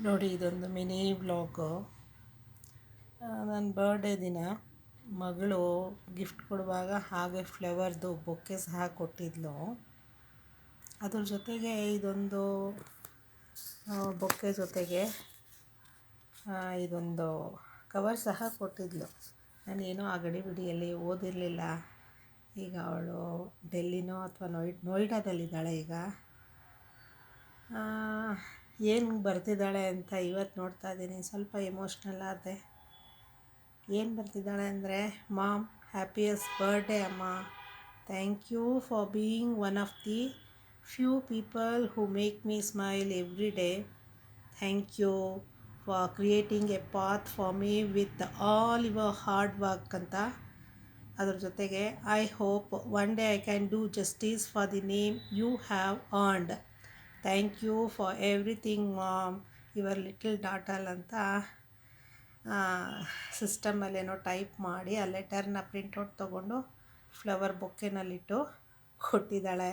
ನೋಡಿ, ಇದೊಂದು mini vlog. ನನ್ನ ಬರ್ಡೇ ದಿನ ಮಗಳು ಗಿಫ್ಟ್ ಕೊಡುವಾಗ ಹಾಗೆ ಫ್ಲವರ್ದು ಬೊಕ್ಕೆ ಸಹ ಕೊಟ್ಟಿದ್ಲು. ಅದ್ರ ಜೊತೆಗೆ ಇದೊಂದು ಬೊಕ್ಕೆ ಜೊತೆಗೆ ಇದೊಂದು ಕವರ್ ಸಹ ಕೊಟ್ಟಿದ್ಲು. ನಾನೇನೋ ಆ ಗಡಿಬಿಡಿಯಲ್ಲಿ ಓದಿರಲಿಲ್ಲ. ಈಗ ಅವಳು ಡೆಲ್ಲಿನೋ ಅಥವಾ ನೋಯ್ಡಾದಲ್ಲಿದ್ದಾಳೆ. ಈಗ ಏನು ಬರ್ತಿದ್ದಾಳೆ ಅಂತ ಇವತ್ತು ನೋಡ್ತಾ ಇದ್ದೀನಿ. ಸ್ವಲ್ಪ ಎಮೋಷ್ನಲ್ ಆದೆ. ಏನು ಬರ್ತಿದ್ದಾಳೆ ಅಂದರೆ, ಮಾಮ್, ಹ್ಯಾಪಿಯೆಸ್ಟ್ ಬರ್ಡೇ ಅಮ್ಮ. Thank you for being one of the few people who make me smile every day. Thank you for creating a path for me with all your hard work ಅಂತ. ಅದ್ರ ಜೊತೆಗೆ I hope one day I can do justice for the name you have earned. Thank you for everything mom, your little daughter ಅಂತ ಸಿಸ್ಟಮಲ್ಲೇನೋ type ಮಾಡಿ ಆ ಲೆಟರ್ನ printout ತೊಗೊಂಡು flower ಬೊಕ್ಕೆನಲ್ಲಿಟ್ಟು ಕೊಟ್ಟಿದ್ದಾಳೆ.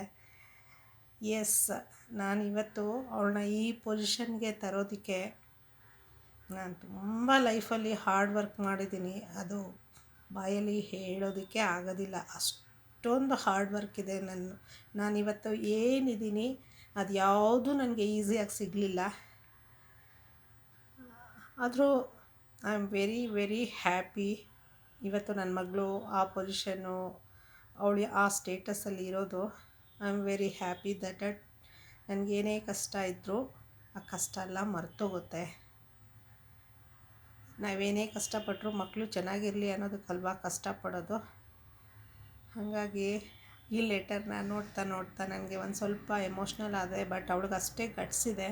S, ನಾನಿವತ್ತು ಅವಳನ್ನ ಈ ಪೊಸಿಷನ್ಗೆ ತರೋದಕ್ಕೆ ನಾನು ತುಂಬ ಲೈಫಲ್ಲಿ ಹಾರ್ಡ್ ವರ್ಕ್ ಮಾಡಿದ್ದೀನಿ. ಅದು ಬಾಯಲ್ಲಿ ಹೇಳೋದಕ್ಕೆ ಆಗೋದಿಲ್ಲ, ಅಷ್ಟೊಂದು ಹಾರ್ಡ್ ವರ್ಕ್ ಇದೆ. ನಾನಿವತ್ತು ಏನಿದ್ದೀನಿ ಅದು ಯಾವುದೂ ನನಗೆ ಈಸಿಯಾಗಿ ಸಿಗಲಿಲ್ಲ. ಆದರೂ I am very very happy. ಇವತ್ತು ನನ್ನ ಮಗಳು ಆ ಪೊಸಿಷನ್ನು, ಅವಳು ಆ ಸ್ಟೇಟಸಲ್ಲಿ ಇರೋದು. I am very happy that ನನಗೇನೇ ಕಷ್ಟ ಇದ್ದರೂ ಆ ಕಷ್ಟ ಎಲ್ಲ ಮರ್ತೋಗುತ್ತೆ. ನಾವೇನೇ ಕಷ್ಟಪಟ್ಟರೂ ಮಕ್ಕಳು ಚೆನ್ನಾಗಿರಲಿ ಅನ್ನೋದಕ್ಕಲ್ವಾ ಕಷ್ಟಪಡೋದು. ಹಾಗಾಗಿ ಈ ಲೆಟರ್ನ ನೋಡ್ತಾ ನನಗೆ ಒಂದು ಸ್ವಲ್ಪ ಎಮೋಷ್ನಲ್ ಆದೆ. ಬಟ್ ಅವಳಿಗೆ ಅಷ್ಟೇ ಗಟ್ಸಿದೆ.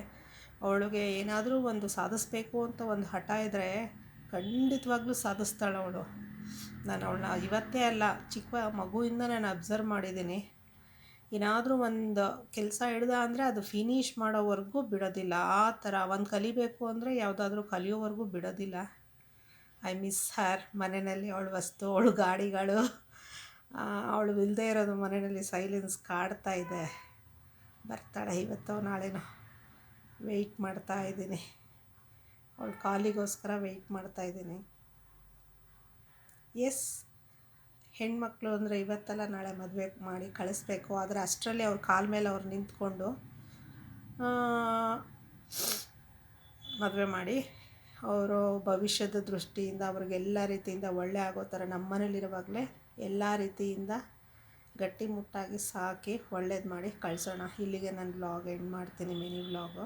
ಅವಳಿಗೆ ಏನಾದರೂ ಒಂದು ಸಾಧಿಸ್ಬೇಕು ಅಂತ ಒಂದು ಹಠ ಇದ್ದರೆ ಖಂಡಿತವಾಗ್ಲೂ ಸಾಧಿಸ್ತಾಳೆ ಅವಳು. ನಾನು ಅವಳನ್ನ ಇವತ್ತೇ ಅಲ್ಲ, ಚಿಕ್ಕ ಮಗುವಿಂದ ನಾನು ಅಬ್ಸರ್ವ್ ಮಾಡಿದ್ದೀನಿ. ಏನಾದರೂ ಒಂದು ಕೆಲಸ ಹಿಡ್ದ ಅಂದರೆ ಅದು ಫಿನಿಷ್ ಮಾಡೋವರೆಗೂ ಬಿಡೋದಿಲ್ಲ. ಆ ಥರ ಒಂದು ಕಲಿಬೇಕು ಅಂದರೆ ಯಾವುದಾದ್ರೂ ಕಲಿಯೋವರೆಗೂ ಬಿಡೋದಿಲ್ಲ. ಐ ಮಿಸ್ ಹರ್. ಮನೆಯಲ್ಲಿ ಅವಳ ವಸ್ತು, ಅವಳು ಗಾಡಿಗಳು, ಅವಳು ಇಲ್ಲದೆ ಇರೋದು ಮನೆಯಲ್ಲಿ ಸೈಲೆನ್ಸ್ ಕಾಡ್ತಾ ಇದೆ. ಬರ್ತಾಳೆ ಇವತ್ತೋ ನಾಳೆನೋ, ವೆಯ್ಟ್ ಮಾಡ್ತಾ ಇದ್ದೀನಿ. ಅವಳ ಕಾಲಿಗೋಸ್ಕರ ವೆಯ್ಟ್ ಮಾಡ್ತಾಯಿದ್ದೀನಿ. ಎಸ್, ಹೆಣ್ಮಕ್ಳು ಅಂದರೆ ಇವತ್ತಲ್ಲ ನಾಳೆ ಮದುವೆ ಮಾಡಿ ಕಳಿಸ್ಬೇಕು. ಆದರೆ ಅಷ್ಟರಲ್ಲಿ ಅವ್ರ ಕಾಲ ಮೇಲೆ ಅವ್ರು ನಿಂತ್ಕೊಂಡು ಮದುವೆ ಮಾಡಿ ಅವರು ಭವಿಷ್ಯದ ದೃಷ್ಟಿಯಿಂದ ಅವ್ರಿಗೆಲ್ಲ ರೀತಿಯಿಂದ ಒಳ್ಳೆ ಆಗೋ ಥರ ನಮ್ಮ ಮನೇಲಿರುವಾಗಲೇ ಎಲ್ಲ ರೀತಿಯಿಂದ ಗಟ್ಟಿಮುಟ್ಟಾಗಿ ಸಾಕಿ ಒಳ್ಳೇದು ಮಾಡಿ ಕಳಿಸೋಣ. ಇಲ್ಲಿಗೆ ನಾನು ವ್ಲಾಗ್ ಎಂಡ್ ಮಾಡ್ತೀನಿ, ಮಿನಿ ವ್ಲಾಗು.